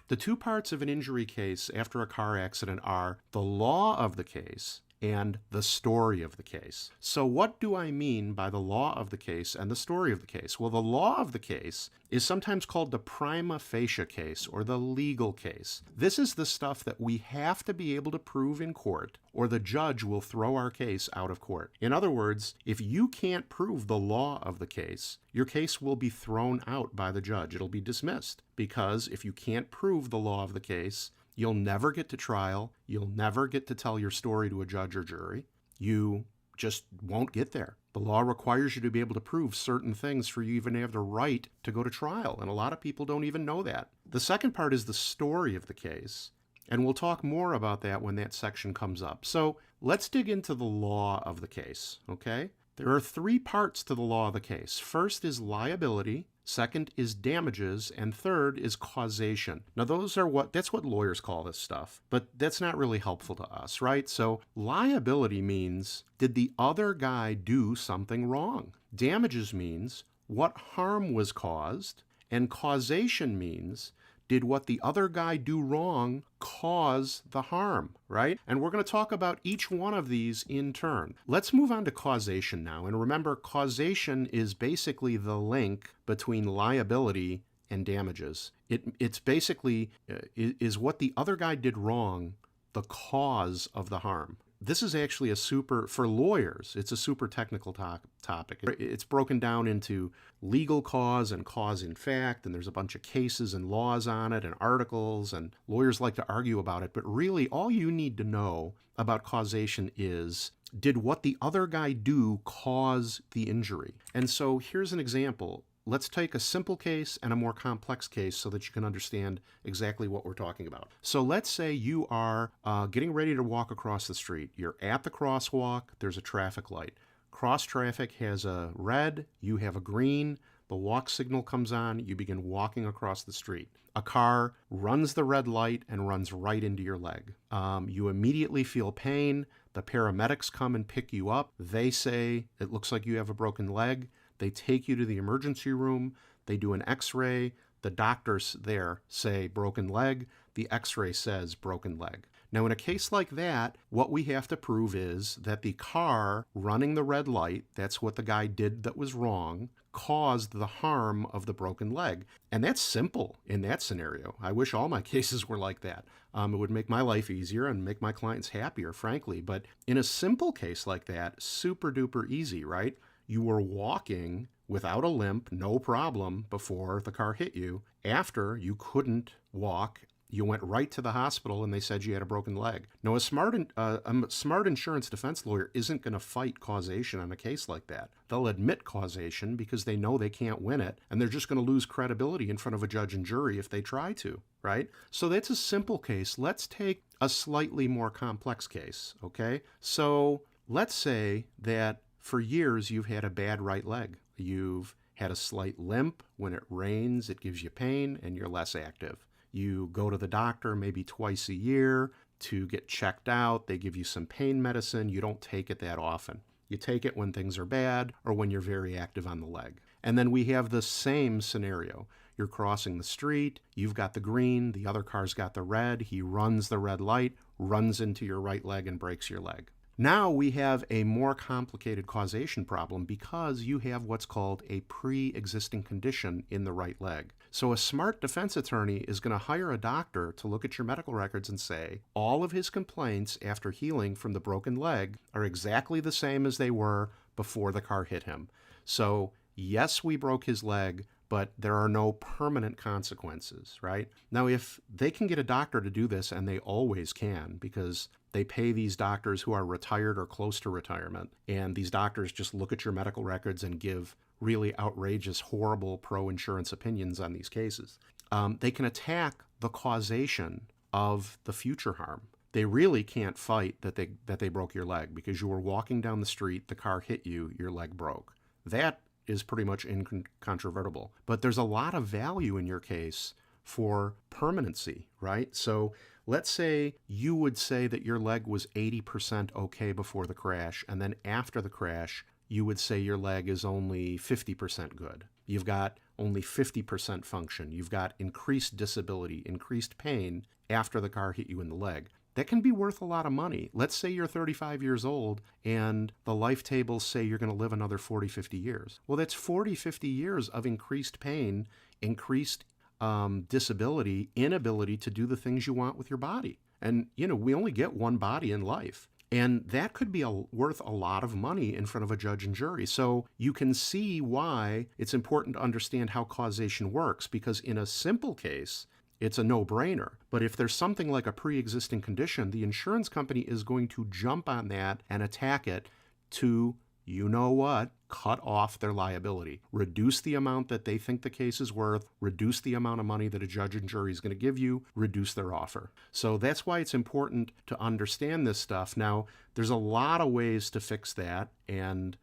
The two parts of an injury case after a car accident are the law of the case and the story of the case. So what do I mean by the law of the case and the story of the case? Well, the law of the case is sometimes called the prima facie case or the legal case. This is the stuff that we have to be able to prove in court, or the judge will throw our case out of court. In other words, if you can't prove the law of the case, your case will be thrown out by the judge. It'll be dismissed, because if you can't prove the law of the case, you'll never get to trial. You'll never get to tell your story to a judge or jury. You just won't get there. The law requires you to be able to prove certain things for you even to have the right to go to trial, and a lot of people don't even know that. The second part is the story of the case, and we'll talk more about that when that section comes up. So let's dig into the law of the case, okay? There are three parts to the law of the case. First is liability. Second is damages, and third is causation. Now that's what lawyers call this stuff, but that's not really helpful to us, right? So liability means, did the other guy do something wrong? Damages means, what harm was caused? And causation means, did what the other guy do wrong cause the harm, right? And we're going to talk about each one of these in turn. Let's move on to causation now. And remember, causation is basically the link between liability and damages. It's basically, is what the other guy did wrong the cause of the harm? This is actually for lawyers, it's a super technical topic. It's broken down into legal cause and cause in fact, and there's a bunch of cases and laws on it and articles, and lawyers like to argue about it. But really, all you need to know about causation is, did what the other guy do cause the injury? And so here's an example. Let's take a simple case and a more complex case so that you can understand exactly what we're talking about. So let's say you are getting ready to walk across the street. You're at the crosswalk. There's a traffic light. Cross traffic has a red. You have a green. The walk signal comes on. You begin walking across the street. A car runs the red light and runs right into your leg. You immediately feel pain. The paramedics come and pick you up. They say, it looks like you have a broken leg. They take you to the emergency room. They do an x-ray. The doctors there say broken leg. The x-ray says broken leg. Now, in a case like that, what we have to prove is that the car running the red light, that's what the guy did that was wrong, caused the harm of the broken leg. And that's simple in that scenario. I wish all my cases were like that. It would make my life easier and make my clients happier, frankly. But in a simple case like that, super duper easy, right? You were walking without a limp, no problem, before the car hit you. After, you couldn't walk. You went right to the hospital and they said you had a broken leg. Now, a smart insurance defense lawyer isn't going to fight causation on a case like that. They'll admit causation because they know they can't win it, and they're just going to lose credibility in front of a judge and jury if they try to, right? So that's a simple case. Let's take a slightly more complex case, okay? So let's say that for years, you've had a bad right leg. You've had a slight limp. When it rains, it gives you pain and you're less active. You go to the doctor maybe twice a year to get checked out. They give you some pain medicine. You don't take it that often. You take it when things are bad or when you're very active on the leg. And then we have the same scenario. You're crossing the street. You've got the green. The other car's got the red. He runs the red light, runs into your right leg and breaks your leg. Now we have a more complicated causation problem because you have what's called a pre-existing condition in the right leg. So a smart defense attorney is going to hire a doctor to look at your medical records and say, all of his complaints after healing from the broken leg are exactly the same as they were before the car hit him. So yes, we broke his leg, but there are no permanent consequences, right? Now, if they can get a doctor to do this, and they always can, because they pay these doctors who are retired or close to retirement, and these doctors just look at your medical records and give really outrageous, horrible pro-insurance opinions on these cases. They can attack the causation of the future harm. They really can't fight that they broke your leg because you were walking down the street, the car hit you, your leg broke. That is pretty much incontrovertible. But there's a lot of value in your case for permanency, right? So let's say you would say that your leg was 80% okay before the crash, and then after the crash, you would say your leg is only 50% good. You've got only 50% function. You've got increased disability, increased pain after the car hit you in the leg. That can be worth a lot of money. Let's say you're 35 years old and the life tables say you're going to live another 40, 50 years. Well, that's 40, 50 years of increased pain, increased disability, inability to do the things you want with your body. And, we only get one body in life. And that could be worth a lot of money in front of a judge and jury. So you can see why it's important to understand how causation works, because in a simple case, it's a no-brainer. But if there's something like a pre-existing condition, the insurance company is going to jump on that and attack it to, cut off their liability, reduce the amount that they think the case is worth, reduce the amount of money that a judge and jury is going to give you, reduce their offer. So that's why it's important to understand this stuff. Now, there's a lot of ways to fix that, and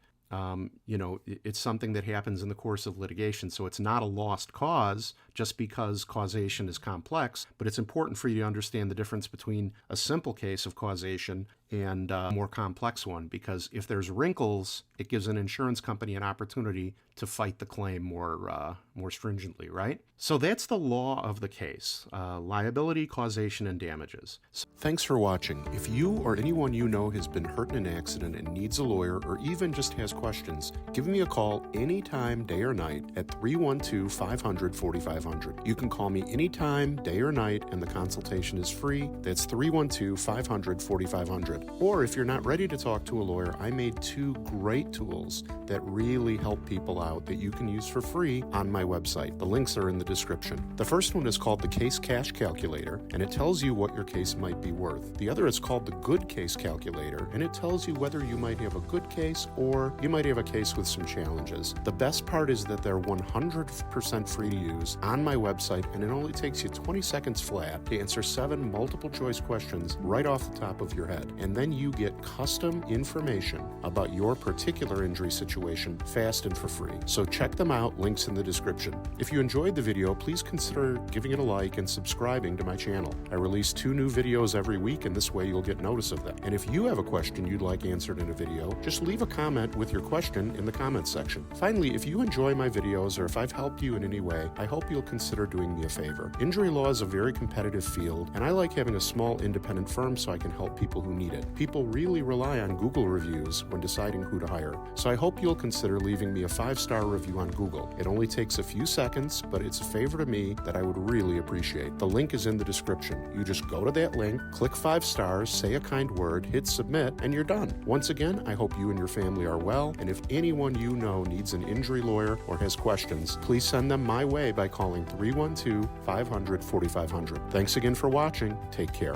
it's something that happens in the course of litigation. So it's not a lost cause just because causation is complex, but it's important for you to understand the difference between a simple case of causation and a more complex one, because if there's wrinkles, it gives an insurance company an opportunity to fight the claim more stringently, right? So that's the law of the case, liability, causation, and damages. So thanks for watching. If you or anyone you know has been hurt in an accident and needs a lawyer, or even just has questions, give me a call anytime, day or night, at 312-500-4500. You can call me anytime, day or night, and the consultation is free. That's 312-500-4500. Or if you're not ready to talk to a lawyer, I made 2 great tools that really help people out that you can use for free on my website. The links are in the description. The first one is called the Case Cash Calculator, and it tells you what your case might be worth. The other is called the Good Case Calculator, and it tells you whether you might have a good case or you might have a case with some challenges. The best part is that they're 100% free to use on my website, and it only takes you 20 seconds flat to answer 7 multiple choice questions right off the top of your head. And then you get custom information about your particular injury situation fast and for free. So check them out, links in the description. If you enjoyed the video, please consider giving it a like and subscribing to my channel. I release 2 new videos every week, and this way you'll get notice of them. And if you have a question you'd like answered in a video, just leave a comment with your question in the comments section. Finally, if you enjoy my videos or if I've helped you in any way, I hope you'll consider doing me a favor. Injury law is a very competitive field, and I like having a small independent firm so I can help people who need it. People really rely on Google reviews when deciding who to hire, so I hope you'll consider leaving me a 5-star review on Google. It only takes a few seconds, but it's a favor to me that I would really appreciate. The link is in the description. You just go to that link, click 5 stars, say a kind word, hit submit, and you're done. Once again, I hope you and your family are well, and if anyone you know needs an injury lawyer or has questions, please send them my way by calling 312-500-4500. Thanks again for watching. Take care.